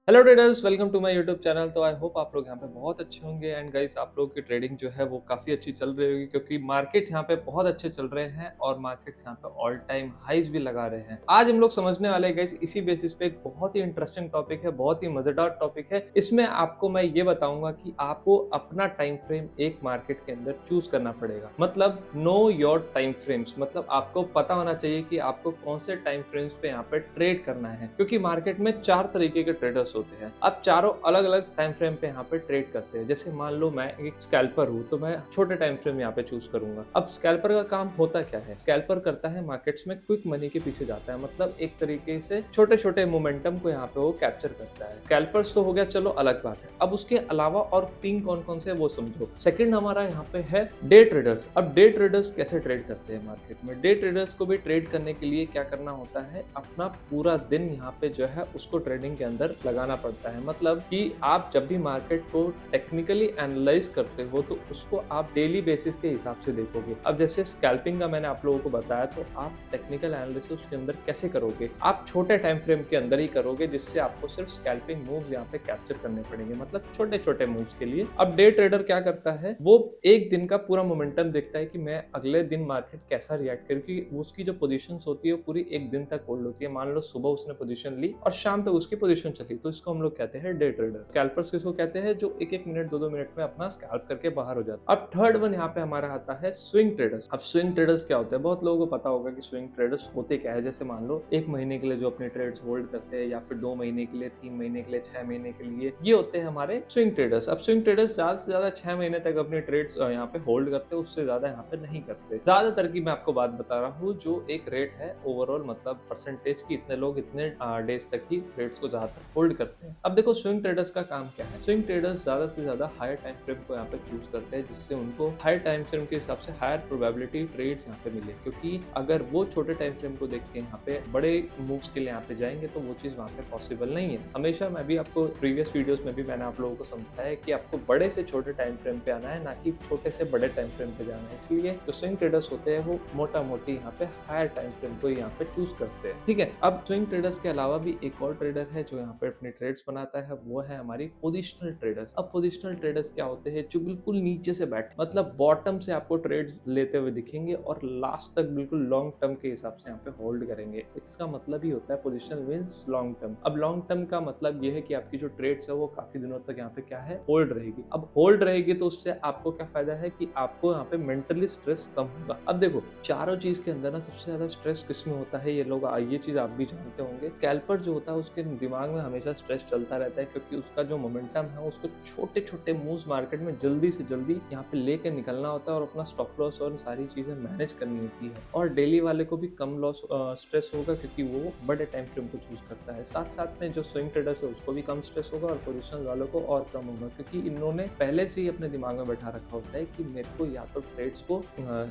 Hello traders, welcome to my YouTube channel. तो I hope आप लोग यहाँ पे बहुत अच्छे होंगे एंड गाइस आप लोग की ट्रेडिंग जो है वो काफ़ी अच्छी चल रही होगी क्योंकि मार्केट यहाँ पे बहुत अच्छे चल रहे हैं और मार्केट्स यहाँ पे ऑल टाइम हाईज भी लगा रहे हैं। आज हम लोग समझने वाले हैं गाइस इसी बेसिस पे एक बहुत ही इंटरेस्टिंग टॉपिक है, बहुत ही मजेदार टॉपिक है। इसमें आपको मैं ये बताऊंगा कि आपको अपना टाइम फ्रेम एक मार्केट के अंदर चूज करना पड़ेगा। मतलब नो योर टाइम फ्रेम्स, मतलब आपको पता होना चाहिए कि आपको कौन से टाइम फ्रेम्स पे यहाँ पे ट्रेड करना है क्योंकि मार्केट में चार तरीके के ट्रेडर्स होते हैं। अब चारों अलग अलग टाइम फ्रेम पे यहाँ पे ट्रेड करते हैं। जैसे मान लो मैं एक स्कैल्पर हूँ तो मैं छोटे टाइम फ्रेम यहाँ पे चूज करूंगा। अब स्कैल्पर का काम होता क्या है? स्कैल्पर करता है मार्केट्स में क्विक मनी के पीछे जाता है, मतलब एक तरीके से छोटे छोटे मोमेंटम को यहाँ पे वो कैप्चर करता है। स्कैल्पर्स तो हो गया, चलो अलग बात है। अब उसके अलावा और तीन कौन कौन से वो समझो। सेकंड हमारा यहाँ पे है डे ट्रेडर्स। अब डे ट्रेडर्स कैसे ट्रेड करते हैं मार्केट में? डे ट्रेडर्स को भी ट्रेड करने के लिए क्या करना होता है, अपना पूरा दिन यहाँ पे जो है उसको ट्रेडिंग के अंदर लगाना पड़ता है। मतलब कि आप जब भी मार्केट को टेक्निकली एनालाइज करते हो तो उसको आप डेली बेसिस के हिसाब से देखोगे। अब जैसे स्कैल्पिंग का मैंने आप लोगों को बताया, तो आप टेक्निकल एनालिसिस के अंदर कैसे करोगे? आप छोटे टाइम फ्रेम के अंदर ही करोगे, जिससे आपको सिर्फ स्कैल्पिंग मूव्स यहाँ पे कैप्चर करने पड़ेंगे, मतलब छोटे छोटे मूव्स के लिए। अब डे ट्रेडर क्या करता है, वो एक दिन का पूरा मोमेंटम देखता है कि मैं अगले दिन मार्केट कैसा रिएक्ट करे, क्योंकि उसकी जो पोजीशन होती है वो पूरी एक दिन तक होल्ड होती है। मान लो सुबह उसने पोजीशन ली और शाम तक उसकी पोजीशन चली, तो इसको हम लोग कहते हैं डे ट्रेडर। स्कैल्पर्स किसको कहते हैं? जो एक एक मिनट दो दो मिनट में अपना स्कैल्प करके बाहर हो जाता है। अब थर्ड वन यहाँ पे हमारा आता है स्विंग ट्रेडर्स। अब स्विंग ट्रेडर्स क्या होते हैं? बहुत लोगों को पता होगा कि स्विंग ट्रेडर्स होते क्या है। जैसे मान लो एक महीने के लिए जो अपने ट्रेड्स होल्ड करते हैं, या फिर 2 महीने के लिए, 3 महीने के लिए, 6 महीने के लिए, ये होते हैं हमारे स्विंग ट्रेडर्स। अब स्विंग ट्रेडर्स ज्यादा से ज्यादा 6 महीने तक अपने ट्रेड्स यहाँ पे होल्ड करते हैं, उससे ज्यादा यहाँ पे नहीं करते। ज्यादातर की मैं आपको बात बता रहा हूँ, जो एक रेट है ओवरऑल, मतलब परसेंटेज की, इतने लोग इतने डेज तक ही ट्रेड्स को ज्यादातर होल्ड करते हैं। अब देखो स्विंग ट्रेडर्स का काम क्या है। स्विंग ट्रेडर्स ज्यादा से ज्यादा हायर टाइम फ्रेम को यहाँ पे चूज करते हैं, जिससे उनको हायर टाइम फ्रेम के हिसाब से हायर प्रोबेबिलिटी ट्रेड्स यहाँ पे मिले। क्योंकि अगर वो छोटे टाइम फ्रेम को देख के यहाँ पे बड़े मूव्स के लिए यहाँ पे जाएंगे तो वो चीज वहाँ पे पॉसिबल नहीं है। हमेशा मैं भी आपको प्रीवियस वीडियोस में भी मैंने आप लोगों को समझाया है कि आपको बड़े से छोटे टाइम फ्रेम पे आना है, ना कि छोटे से बड़े टाइम फ्रेम पे जाना है। इसलिए जो स्विंग ट्रेडर्स होते हैं वो मोटा मोटी यहाँ पे हायर टाइम फ्रेम को यहाँ पे चूज करते हैं। ठीक है, अब स्विंग ट्रेडर्स के अलावा भी एक और ट्रेडर है जो यहाँ पे अपने ट्रेड्स बनाता है, वो है हमारी पोजिशनल ट्रेडर्स। अब पोजिशनल ट्रेडर्स क्या होते हैं? जो बिल्कुल नीचे से बैठे, मतलब बॉटम से आपको ट्रेड्स लेते हुए दिखेंगे और लास्ट तक बिल्कुल लॉन्ग टर्म के हिसाब से यहाँ पे होल्ड करेंगे। इसका मतलब ही होता है पोजिशनल मींस लॉन्ग टर्म। अब लॉन्ग टर्म का मतलब ये है कि आपकी जो ट्रेड्स है वो काफी दिनों तक यहाँ पे क्या है, होल्ड रहेगी। अब होल्ड रहेगी तो उससे आपको क्या फायदा है कि आपको यहाँ पे मेंटली स्ट्रेस कम होगा। अब देखो चारों चीज के अंदर ना सबसे ज्यादा स्ट्रेस किसमें होता है, ये लोग ये चीज आप भी जानते होंगे। स्कैल्पर जो होता है उसके दिमाग में हमेशा स्ट्रेस चलता रहता है, क्योंकि उसका जो मोमेंटम है उसको छोटे छोटे मूव्स मार्केट में जल्दी से जल्दी यहाँ पे लेके निकलना होता है और अपना स्टॉप लॉस और सारी चीजें मैनेज करनी होती है। और डेली वाले को भी कम लॉस स्ट्रेस होगा क्योंकि वो बड़े टाइम फ्रेम को चूज करता है। साथ साथ में जो स्विंग ट्रेडर्स है उसको भी कम स्ट्रेस होगा और पोजिशन वालों को और कम होगा, क्योंकि इन्होंने पहले से ही अपने दिमाग में बैठा रखा होता है कि मेरे को या तो ट्रेड्स को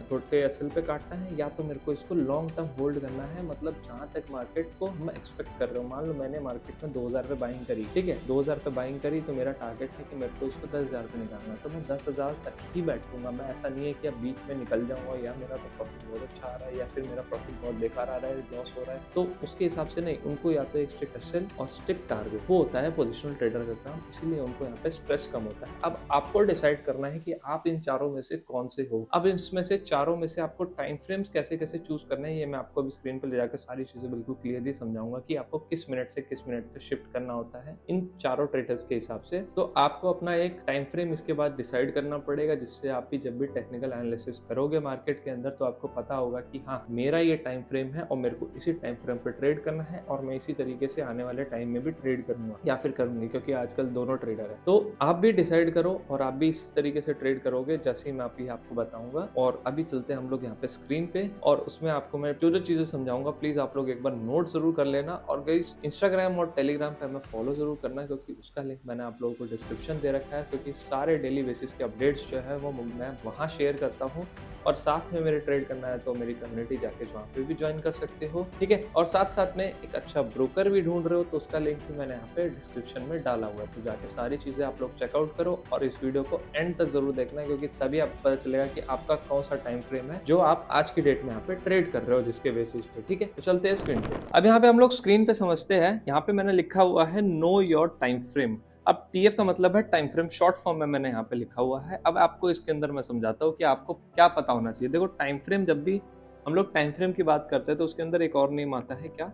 छोटे एसएल पे काटना है, या तो मेरे को इसको लॉन्ग टर्म होल्ड करना है। मतलब जहां तक मार्केट को मैं एक्सपेक्ट कर रहा हूँ, मान लो मैंने मार्केट में 2000 पे बाइंग करी, ठीक है, 2000 पे बाइंग करी तो मेरा टारगेट है कि मेरे को इसको 10,000 पे निकालना, तो मैं 10,000 तक ही बैठूंगा। मैं ऐसा नहीं है कि अब बीच में निकल जाऊंगा, या मेरा तो प्रॉफिट बहुत अच्छा आ रहा है या फिर मेरा प्रॉफिट बहुत बेकार आ रहा है, लॉस हो रहा है, तो उसके हिसाब से नहीं। उनको या तो एक स्ट्रिक्ट एसएल और स्ट्रिक्ट टारगेट, वो होता है पोजिशनल ट्रेडर का काम, इसीलिए उनको यहाँ पे स्ट्रेस कम होता है। अब आपको डिसाइड करना है कि आप इन चारों में से कौन से हो। अब इसमें से चारों में से आपको टाइम फ्रेम्स कैसे कैसे चूज करने हैं, ये मैं आपको अभी स्क्रीन पर ले जाकर सारी चीजें बिल्कुल क्लियरली समझाऊंगा कि आपको किस मिनट से किस मिनट पे शिफ्ट करना होता है इन चारों ट्रेडर्स के हिसाब से। तो आपको अपना एक टाइम फ्रेम इसके बाद डिसाइड करना पड़ेगा, जिससे आप भी जब भी टेक्निकल एनालिसिस करोगे मार्केट के अंदर तो आपको पता होगा कि हाँ मेरा ये टाइम फ्रेम है और मेरे को इसी टाइम फ्रेम पे ट्रेड करना है, और मैं इसी तरीके से आने वाले टाइम में भी ट्रेड करूंगा या फिर करूंगी, क्योंकि आजकल दोनों ट्रेडर है। तो आप भी डिसाइड करो और आप भी इस तरीके से ट्रेड करोगे जैसे ही मैं अभी आपको बताऊंगा। और अभी चलते हैं हम लोग यहाँ पे स्क्रीन पे, और उसमें आपको मैं जो जो चीजें समझाऊंगा प्लीज आप लोग एक बार नोट जरूर कर लेना। और गाइस इंस्टाग्राम और टेलीग्राम पे हमें फॉलो जरूर करना, क्योंकि उसका लिंक मैंने आप लोगों को डिस्क्रिप्शन दे रखा है, क्योंकि सारे डेली बेसिस के अपडेट्स जो है वो मैं वहाँ शेयर करता हूँ। और साथ में मेरे ट्रेड करना है तो मेरी कम्युनिटी जाके वहाँ पे भी ज्वाइन कर सकते हो, ठीक है। और साथ साथ में एक अच्छा ब्रोकर भी ढूंढ रहे हो तो उसका लिंक भी मैंने यहाँ पे डिस्क्रिप्शन में डाला हुआ है, तो जाके सारी चीजें आप लोग चेकआउट करो और इस वीडियो को एंड तक जरूर देखना, क्योंकि तभी आपको पता चलेगा कि आपका कौन सा टाइम फ्रेम है जो आप आज की डेट में यहाँ पे ट्रेड कर रहे हो, जिसके बेसिस पे, ठीक है। तो चलते हैं स्क्रीन पे। अब यहाँ पे हम लोग स्क्रीन पे समझते हैं, यहाँ पे मैंने लिखा हुआ हुआ है नो योर टाइम फ्रेम। अब टीएफ का मतलब है टाइम फ्रेम, शॉर्ट फॉर्म में मैंने यहाँ पे लिखा हुआ है। अब आपको इसके अंदर मैं समझाता हूँ कि आपको क्या पता होना चाहिए। देखो टाइम फ्रेम, जब भी हम लोग टाइम फ्रेम की बात करते हैं तो उसके अंदर एक और नेम आता है, क्या?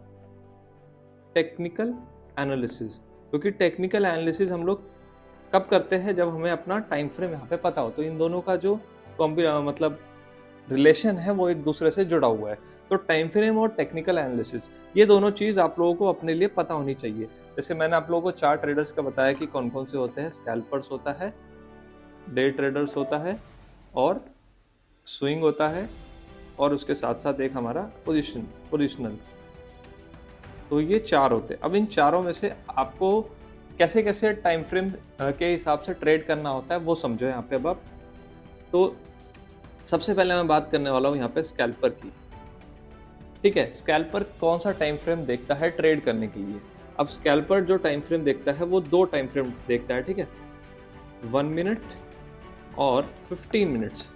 Technical analysis. क्योंकि टेक्निकल एनालिसिस हम लोग कब करते हैं? जब हमें अपना टाइम फ्रेम यहाँ पे पता हो। तो इन दोनों का जो मतलब रिलेशन है वो एक दूसरे से जुड़ा हुआ है। तो टाइम फ्रेम और टेक्निकल एनालिसिस, ये दोनों चीज आप लोगों को अपने लिए पता होनी चाहिए। जैसे मैंने आप लोगों को 4 ट्रेडर्स का बताया कि कौन कौन से होते हैं। स्कैल्पर्स होता है, डे ट्रेडर्स होता है, और स्विंग होता है, और उसके साथ साथ एक हमारा पोजिशनल। तो ये 4 होते हैं। अब इन चारों में से आपको कैसे कैसे टाइम फ्रेम के हिसाब से ट्रेड करना होता है वो समझो यहाँ पे। अब आप तो सबसे पहले मैं बात करने वाला हूँ यहाँ पे स्कैल्पर की। ठीक है, स्कैल्पर कौन सा टाइम फ्रेम देखता है ट्रेड करने के लिए? अब स्कैल्पर जो टाइम फ्रेम देखता है वो 2 टाइम फ्रेम देखता है। ठीक है, 1 मिनट और 15 मिनट्स।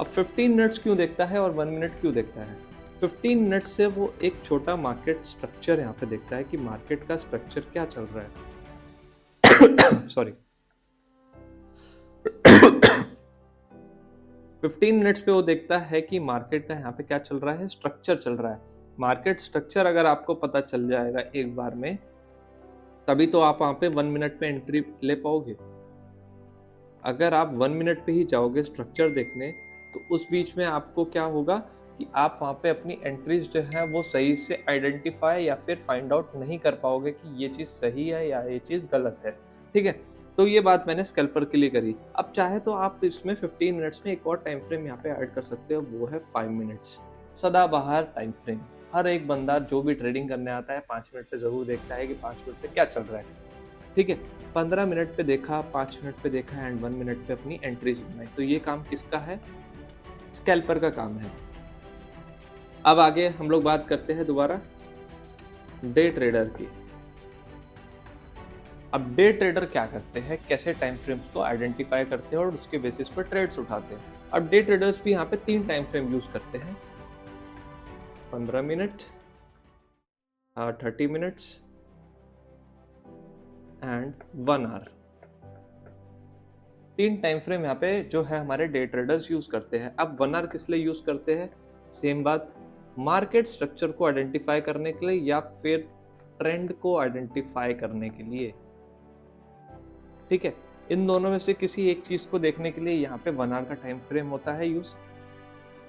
अब 15 मिनट्स क्यों देखता है और 1 मिनट क्यों देखता है? 15 मिनट्स से वो एक छोटा मार्केट स्ट्रक्चर यहाँ पे देखता है कि मार्केट का स्ट्रक्चर क्या चल रहा है। सॉरी। 15 मिनट्स पे वो देखता है कि मार्केट का यहाँ पे क्या चल रहा है, स्ट्रक्चर चल रहा है। मार्केट स्ट्रक्चर अगर आपको पता चल जाएगा एक बार में, तभी तो आप वहाँ पे 1 मिनट पे एंट्री ले पाओगे। अगर आप 1 मिनट पे ही जाओगे स्ट्रक्चर देखने, तो उस बीच में आपको क्या होगा कि आप वहाँ पे अपनी एंट्रीज जो है वो सही से आइडेंटिफाई या फिर फाइंड आउट नहीं कर पाओगे कि ये चीज़ सही है या ये चीज़ गलत है। ठीक है, तो ये बात मैंने स्कैल्पर के लिए करी। अब चाहे तो आप इसमें 15 मिनट्स में एक और टाइम फ्रेम यहाँ पे ऐड कर सकते हो, वो है 5 मिनट्स। सदाबहार टाइम फ्रेम। हर एक बंदा जो भी ट्रेडिंग करने आता है 5 मिनट पे जरूर देखता है कि 5 मिनट पे क्या चल रहा है। ठीक है, 15 मिनट पे देखा, 5 मिनट पे देखा एंड 1 मिनट पे अपनी एंट्रीज बनाई। तो ये काम किसका है? स्कैल्पर का काम है। अब आगे हम लोग बात करते हैं दोबारा डे ट्रेडर की। अब डे ट्रेडर क्या करते हैं, कैसे टाइम फ्रेम्स को आइडेंटिफाई करते हैं और उसके बेसिस पर ट्रेड्स उठाते हैं। अब डे ट्रेडर्स भी यहाँ पे 3 टाइम फ्रेम यूज करते हैं, 15 minute, 30 minutes and 1 hour. 3 time frame यहाँ पे जो है हमारे डे ट्रेडर्स यूज करते हैं। अब 1 आवर किस लिए यूज करते हैं? सेम बात, मार्केट स्ट्रक्चर को आइडेंटिफाई करने के लिए या फिर ट्रेंड को आइडेंटिफाई करने के लिए। ठीक है, इन दोनों में से किसी एक चीज को देखने के लिए यहाँ पे 1 आवर का टाइम फ्रेम होता है यूज।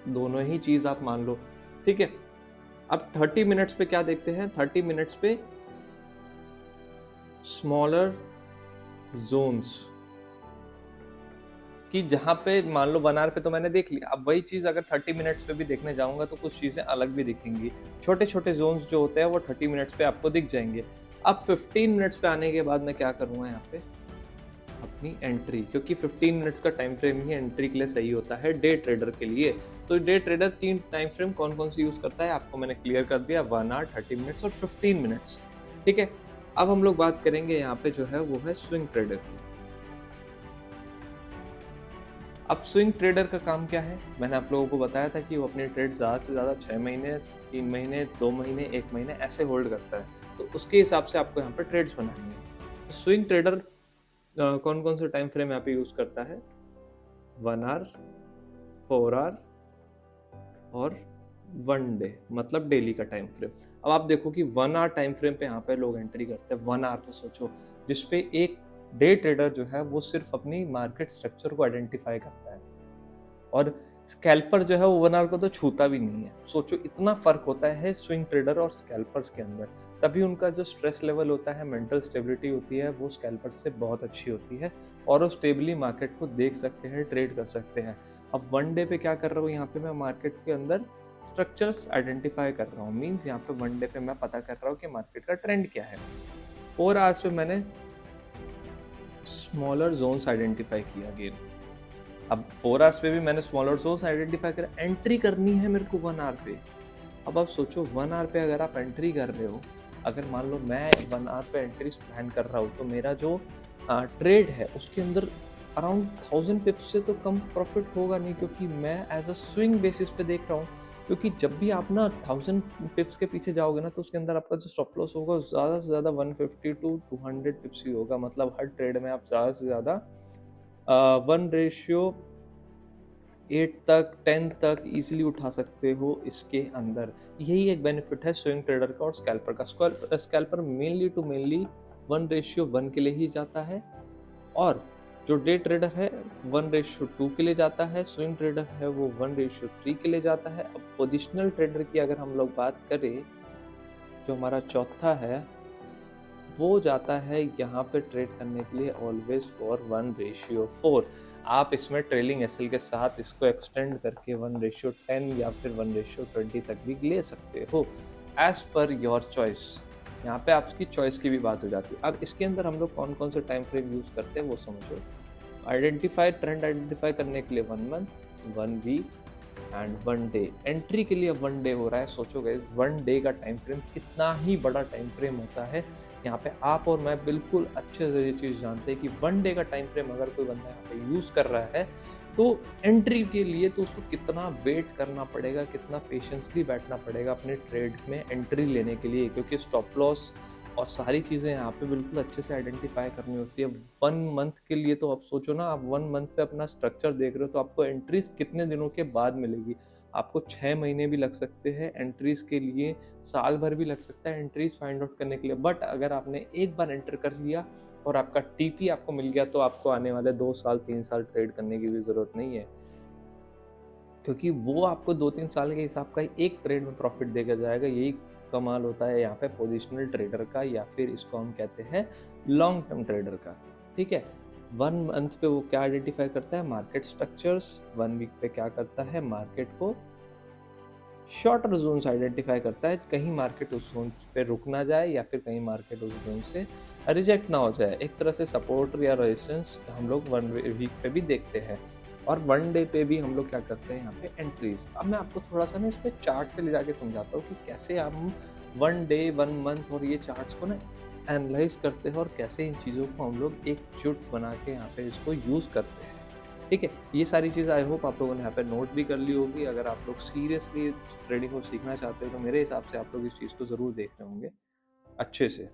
दोनों ही चीज आप मान लो। ठीक है, अब 30 मिनट्स पे क्या देखते हैं? 30 मिनट्स पे स्मॉलर जोन्स कि जहां पे मान लो 1 आवर पे तो मैंने देख लिया। अब वही चीज अगर 30 मिनट्स पे भी देखने जाऊंगा तो कुछ चीजें अलग भी दिखेंगी। छोटे छोटे जोन्स जो होते हैं वो 30 मिनट्स पे आपको दिख जाएंगे। अब 15 मिनट्स पे आने के बाद मैं क्या करूंगा यहाँ पे? अपनी एंट्री, क्योंकि 15 मिनट्स का टाइम फ्रेम ही एंट्री के लिए सही होता है डे ट्रेडर के लिए। तो डे ट्रेडर 3 टाइम फ्रेम कौन कौन से यूज करता है आपको मैंने क्लियर कर दिया, 1 आवर, 30 मिनट्स और 15 मिनट्स। ठीक है, अब हम लोग बात करेंगे यहाँ पे जो है वो है स्विंग ट्रेडर की। अब स्विंग ट्रेडर का काम क्या है? मैंने आप लोगों को बताया था कि वो अपने ट्रेड ज़्यादा से ज़्यादा 6 महीने, 3 महीने, 2 महीने, 1 महीने ऐसे होल्ड करता है। तो उसके हिसाब से आपको यहाँ पर ट्रेड्स बनानी है। स्विंग ट्रेडर कौन कौन से टाइम फ्रेम यहाँ पे यूज करता है? 1 आवर, 4 आवर और 1 डे, मतलब डेली का टाइम फ्रेम। अब आप देखो कि 1 आवर टाइम फ्रेम पे यहाँ पे लोग एंट्री करते हैं। 1 आवर पे सोचो, जिसपे एक डे ट्रेडर जो है वो सिर्फ अपनी मार्केट स्ट्रक्चर को आइडेंटिफाई करता है, और स्कैल्पर जो है वो 1 आवर को तो छूता भी नहीं है। सोचो इतना फर्क होता है स्विंग ट्रेडर और स्कैल्पर्स के अंदर। तभी उनका जो स्ट्रेस लेवल होता है, मेंटल स्टेबिलिटी होती है, वो स्कैल्पर्स से बहुत अच्छी होती है, और वो स्टेबली मार्केट को देख सकते हैं, ट्रेड कर सकते हैं। अब 1 डे पे क्या कर रहा हूँ यहाँ पे? मैं मार्केट के अंदर स्ट्रक्चर्स आइडेंटिफाई कर रहा हूँ। मीन्स यहाँ पे 1 डे पे मैं पता कर रहा हूँ कि मार्केट का ट्रेंड क्या है। 4 आवर्स पे मैंने स्मॉलर जोन्स आइडेंटिफाई किया अगेन। अब 4 आवर्स पे भी मैंने स्मॉलर जोन्स आइडेंटिफाई करा। एंट्री करनी है मेरे को 1 आवर पे। अब आप सोचो 1 आवर पे अगर आप एंट्री कर रहे हो, अगर मान लो मैं 1 आवर पे एंट्री प्लान कर रहा हूँ, तो मेरा जो ट्रेड है उसके अंदर अराउंड 1000 पिप्स से तो कम प्रॉफिट होगा नहीं, क्योंकि मैं एज अ स्विंग बेसिस पे देख रहा हूँ। क्योंकि जब भी आप ना 1000 पिप्स के पीछे जाओगे ना, तो उसके अंदर आपका जो स्टॉप लॉस होगा ज़्यादा से ज़्यादा 150 टू 200 पिप्स ही होगा। मतलब हर ट्रेड में आप ज़्यादा से ज़्यादा 1:8 तक 10 तक इजीली उठा सकते हो इसके अंदर। यही एक बेनिफिट है स्विंग ट्रेडर का और स्कैल्पर का। स्कैल्पर मेनली टू मेनली 1:1 के लिए ही जाता है, और जो डे ट्रेडर है 1:2 के लिए जाता है, स्विंग ट्रेडर है वो 1:3 के लिए जाता है। अब पोजिशनल ट्रेडर की अगर हम लोग बात करें, जो हमारा चौथा है, वो जाता है यहाँ पे ट्रेड करने के लिए ऑलवेज फॉर 1:4। आप इसमें ट्रेलिंग एसएल के साथ इसको एक्सटेंड करके 1:10 या फिर 1:20 तक भी ले सकते हो, एज पर योर चॉइस। यहाँ पे आपकी चॉइस की भी बात हो जाती है। अब इसके अंदर हम लोग कौन कौन से टाइम फ्रेम यूज करते हैं वो समझो। आइडेंटिफाई ट्रेंड आइडेंटिफाई करने के लिए 1 month, 1 week and 1 day. Entry के लिए 1 डे हो रहा है। सोचो गाइस 1 डे का टाइम फ्रेम कितना ही बड़ा टाइम फ्रेम होता है। यहाँ पे आप और मैं बिल्कुल अच्छे से ये चीज़ जानते हैं कि 1 डे का टाइम फ्रेम अगर कोई बंदा यहाँ पे यूज़ कर रहा है, तो एंट्री के लिए तो उसको कितना वेट करना पड़ेगा, कितना पेशेंसली बैठना पड़ेगा अपने ट्रेड में एंट्री लेने के लिए, क्योंकि स्टॉप लॉस और सारी चीज़ें यहाँ पे बिल्कुल अच्छे से आइडेंटिफाई करनी होती है। 1 मंथ के लिए तो आप सोचो ना, आप 1 मंथ पे अपना स्ट्रक्चर देख रहे हो, तो आपको एंट्रीज कितने दिनों के बाद मिलेगी। आपको 6 महीने भी लग सकते हैं एंट्रीज के लिए, साल भर भी लग सकता है एंट्रीज फाइंड आउट करने के लिए। बट अगर आपने एक बार एंटर कर लिया और आपका टीपी आपको मिल गया, तो आपको आने वाले 2 साल 3 साल ट्रेड करने की भी ज़रूरत नहीं है, क्योंकि वो आपको 2-3 साल के हिसाब का ही एक ट्रेड में प्रॉफिट देकर जाएगा। यही कमाल होता है यहाँ पे पोजिशनल ट्रेडर का, या फिर इसको हम कहते हैं लॉन्ग टर्म ट्रेडर का। ठीक है, 1 मंथ पे वो क्या आइडेंटिफाई करता है, मार्केट स्ट्रक्चर्स। 1 वीक पे क्या करता है, मार्केट को शॉर्टर जोन्स आइडेंटिफाई करता है, कहीं मार्केट उस जोन पे रुक ना जाए या फिर कहीं मार्केट उस जोन से रिजेक्ट ना हो जाए। एक तरह से सपोर्ट या रेजिस्टेंस हम लोग 1 वीक पे भी देखते हैं, और 1 डे पे भी हम लोग क्या करते हैं यहाँ पे एंट्रीज। अब मैं आपको थोड़ा सा ना इस पे चार्ट पे ले जाके समझाता हूँ कि कैसे हम 1 डे 1 मंथ और ये चार्ट्स को ना एनालाइज करते हैं, और कैसे इन चीज़ों को हम लोग एक जुट बना के यहाँ पे इसको यूज़ करते हैं। ठीक है, ये सारी चीज़ आई होप आप लोगों ने यहाँ पे नोट भी कर ली होगी। अगर आप लोग सीरियसली ट्रेडिंग को सीखना चाहते हो, तो मेरे हिसाब से आप लोग इस चीज़ को ज़रूर देख रहे होंगे अच्छे से।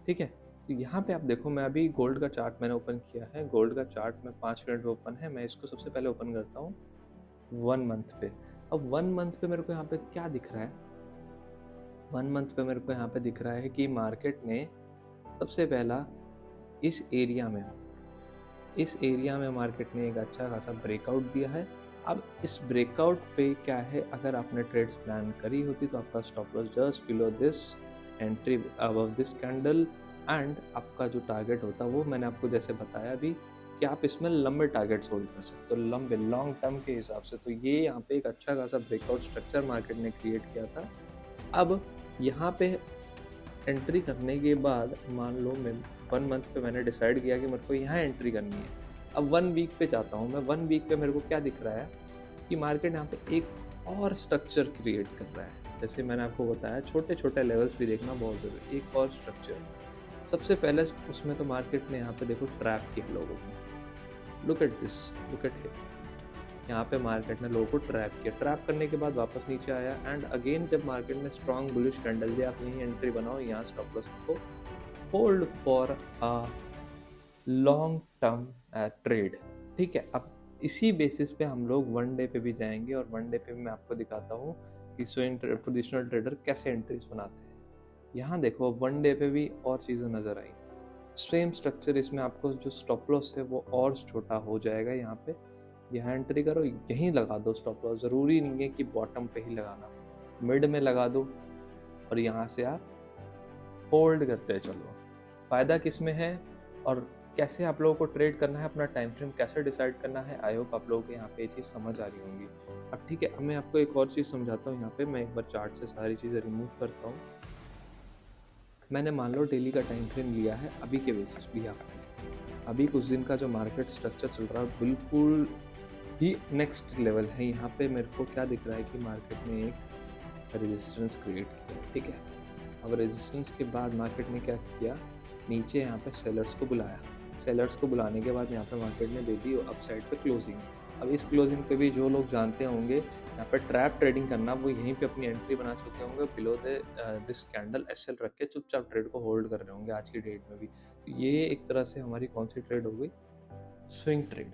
ठीक है, तो यहाँ पे आप देखो, मैं अभी गोल्ड का चार्ट मैंने ओपन किया है। गोल्ड का चार्ट में 5 मिनट पे ओपन है। मैं इसको सबसे पहले ओपन करता हूँ 1 मंथ पे। अब 1 मंथ पे मेरे को यहाँ पे क्या दिख रहा है, 1 मंथ पे मेरे को यहाँ पे दिख रहा है कि मार्केट ने सबसे पहला इस एरिया में मार्केट ने एक अच्छा खासा ब्रेकआउट दिया है। अब इस ब्रेकआउट पे क्या है, अगर आपने ट्रेड्स प्लान करी होती तो आपका stop loss just below this, entry above this candle, and आपका जो टारगेट होता वो मैंने आपको जैसे बताया भी कि आप इसमें लंबे टारगेट्स होल्ड कर सकते हो, लंबे लॉन्ग टर्म के हिसाब से। तो ये यहाँ पे एक अच्छा खासा ब्रेकआउट स्ट्रक्चर मार्केट ने क्रिएट किया था। अब यहाँ पे एंट्री करने के बाद मान लो मैं 1 मंथ पे मैंने डिसाइड किया कि मेरे को यहाँ एंट्री करनी है। अब 1 वीक पे जाता हूँ मैं। 1 वीक पे मेरे को क्या दिख रहा है कि मार्केट यहाँ पे एक और स्ट्रक्चर क्रिएट कर रहा है। जैसे मैंने आपको बताया, छोटे छोटे लेवल्स भी देखना बहुत ज़रूरी। एक और स्ट्रक्चर सबसे पहले उसमें तो मार्केट ने यहाँ पे देखो ट्रैप किया लोगों को। Look at this, look at hit. यहाँ पे मार्केट ने लोगों को ट्रैप किया। ट्रैप करने के बाद वापस नीचे आया, एंड अगेन जब मार्केट ने स्ट्रॉन्ग बुलिश कैंडल दिया, आप यहीं एंट्री बनाओ, यहाँ स्टॉप लॉस को hold for a long term trade. ठीक है, अब इसी बेसिस पे हम लोग 1 डे पे भी जाएंगे, और 1 डे पे भी मैं आपको दिखाता हूँ कि स्विंग पोजिशनल ट्रेडर कैसे एंट्रीज बनाते हैं। यहाँ देखो 1 डे पे भी और चीज़ें नज़र आई। सेम स्ट्रक्चर, इसमें आपको जो स्टॉप लॉस है वो और छोटा हो जाएगा। यहाँ पे यहाँ एंट्री करो, यहीं लगा दो स्टॉप लॉस। ज़रूरी नहीं है कि बॉटम पे ही लगाना, मिड में लगा दो, और यहाँ से आप होल्ड करते चलो। फ़ायदा किस में है और कैसे आप लोगों को ट्रेड करना है, अपना टाइम फ्रेम कैसे डिसाइड करना है, आई होप आप लोगों को यहाँ पे ये चीज़ समझ आ रही होंगी। अब ठीक है, अब मैं आपको एक और चीज़ समझाता हूँ। यहाँ पे मैं एक बार चार्ट से सारी चीज़ें रिमूव करता हूँ। मैंने मान लो डेली का टाइम फ्रेम लिया है, अभी के बेसिस भी आपने, अभी कुछ दिन का जो मार्केट स्ट्रक्चर चल रहा है बिल्कुल ही नेक्स्ट लेवल है। यहाँ पे मेरे को क्या दिख रहा है कि मार्केट ने एक रेजिस्टेंस क्रिएट किया। ठीक है, अब रेजिस्टेंस के बाद मार्केट ने क्या किया, नीचे यहाँ पे सेलर्स को बुलाया। सेलर्स को बुलाने के बाद यहाँ पे मार्केट ने दे दी अपसाइड पे क्लोजिंग। अब इस क्लोजिंग पे भी जो लोग जानते होंगे यहाँ पे ट्रैप ट्रेडिंग करना, वो यहीं पे अपनी एंट्री बना चुके होंगे, below the this candle SL रख के चुपचाप ट्रेड को होल्ड कर रहे होंगे आज की डेट में भी। तो ये एक तरह से हमारी कौन सी ट्रेड हो गई, स्विंग ट्रेड।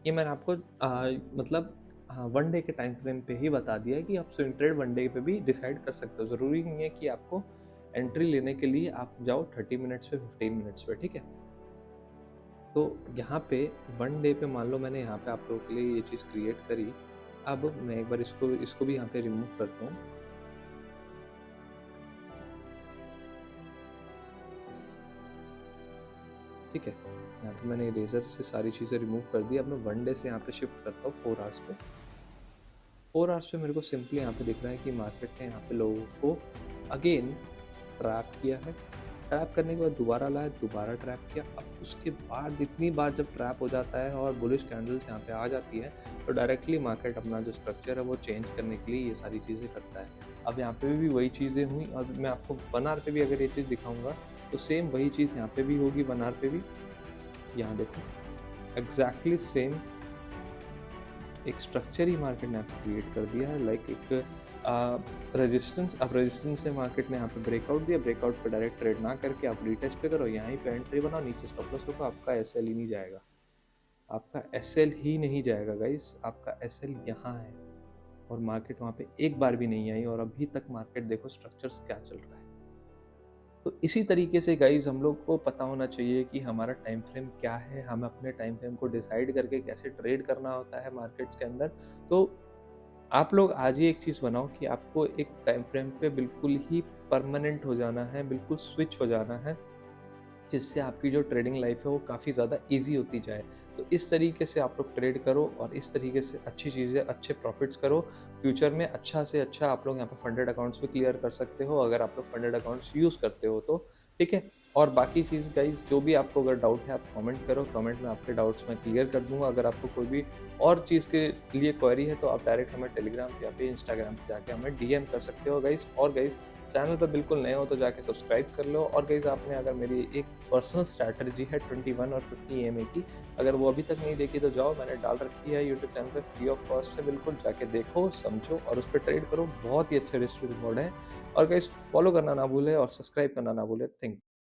ये मैंने आपको मतलब हाँ, वन डे के टाइम फ्रेम पे ही बता दिया है कि आप स्विंग ट्रेड वन डे पे भी डिसाइड कर सकते हो। ज़रूरी नहीं है कि आपको एंट्री लेने के लिए आप जाओ 30 मिनट्स पे, 15 मिनट्स पे, ठीक है। तो यहाँ पे वन डे पे मान लो मैंने यहाँ पे आप लोगों के लिए ये चीज़ क्रिएट करी। अब मैं एक बार इसको इसको भी यहाँ पे रिमूव करता हूँ। ठीक है, यहाँ पे मैंने इरेजर से सारी चीज़ें रिमूव कर दी। अब मैं वन डे से यहाँ पे शिफ्ट करता हूँ 4 आवर्स पे। 4 आवर्स पे मेरे को सिंपली यहाँ पे दिख रहा है कि मार्केट ने यहाँ पे लोगों को अगेन ट्रैप किया है। ट्रैप करने के बाद दोबारा लाया, दोबारा ट्रैप किया। अब उसके बाद इतनी बार जब ट्रैप हो जाता है और बुलिश कैंडल्स यहाँ पे आ जाती है, तो डायरेक्टली मार्केट अपना जो स्ट्रक्चर है वो चेंज करने के लिए ये सारी चीज़ें करता है। अब यहाँ पे भी वही चीज़ें हुई और मैं आपको 1 आवर पे भी अगर ये चीज़ दिखाऊंगा तो सेम वही चीज़ यहाँ पे भी होगी 1 आवर पे भी। यहाँ देखो एग्जैक्टली सेम एक स्ट्रक्चर ही मार्केट ने यहाँ क्रिएट कर दिया है, लाइक एक रेजिस्टेंस। अब रेजिस्टेंस से मार्केट ने यहाँ पे ब्रेकआउट दिया, ब्रेकआउट पे डायरेक्ट ट्रेड ना करके आप रीटेस्ट पे करो, यहाँ पे एंट्री बनाओ, नीचे स्टॉप लॉस रखो, आपका एसएल ही नहीं जाएगा, आपका एसएल ही नहीं जाएगा गाइस, आपका एसएल यहाँ है। और मार्केट वहाँ पे एक बार भी नहीं आई और अभी तक मार्केट देखो स्ट्रक्चर्स क्या चल रहा है। तो इसी तरीके से गाइज हम लोग को पता होना चाहिए कि हमारा टाइम फ्रेम क्या है, हमें अपने टाइम फ्रेम को डिसाइड करके कैसे ट्रेड करना होता है मार्केट्स के अंदर। तो आप लोग आज ही एक चीज़ बनाओ कि आपको एक टाइम फ्रेम पे बिल्कुल ही परमानेंट हो जाना है, बिल्कुल स्विच हो जाना है, जिससे आपकी जो ट्रेडिंग लाइफ है वो काफ़ी ज़्यादा ईजी होती जाए। तो इस तरीके से आप लोग ट्रेड करो और इस तरीके से अच्छी चीज़ें, अच्छे प्रॉफिट्स करो। फ्यूचर में अच्छा से अच्छा आप लोग यहाँ पे फंडेड अकाउंट्स भी क्लियर कर सकते हो, अगर आप लोग फंडेड अकाउंट्स यूज़ करते हो तो, ठीक है। और बाकी चीज़ गाइज जो भी आपको अगर डाउट है आप कमेंट करो, कमेंट में आपके डाउट्स मैं क्लियर कर दूंगा। अगर आपको कोई भी और चीज़ के लिए क्वेरी है तो आप डायरेक्ट हमें टेलीग्राम या फिर इंस्टाग्राम पे जाके हमें डीएम कर सकते हो गाइज। और गाइज चैनल पर बिल्कुल नए हो तो जाके सब्सक्राइब कर लो। और गाइज आपने अगर मेरी एक पर्सनल स्ट्रैटेजी है 21 और 50 EMA की, अगर वो अभी तक नहीं देखी तो जाओ, मैंने डाल रखी है यूट्यूब चैनल पे फ्री ऑफ कॉस्ट है, बिल्कुल जाके देखो, समझो और उस पर ट्रेड करो। बहुत ही अच्छे रिस्क टू रिवॉर्ड है। और गाइज फॉलो करना ना भूले और सब्सक्राइब करना ना भूले। थैंक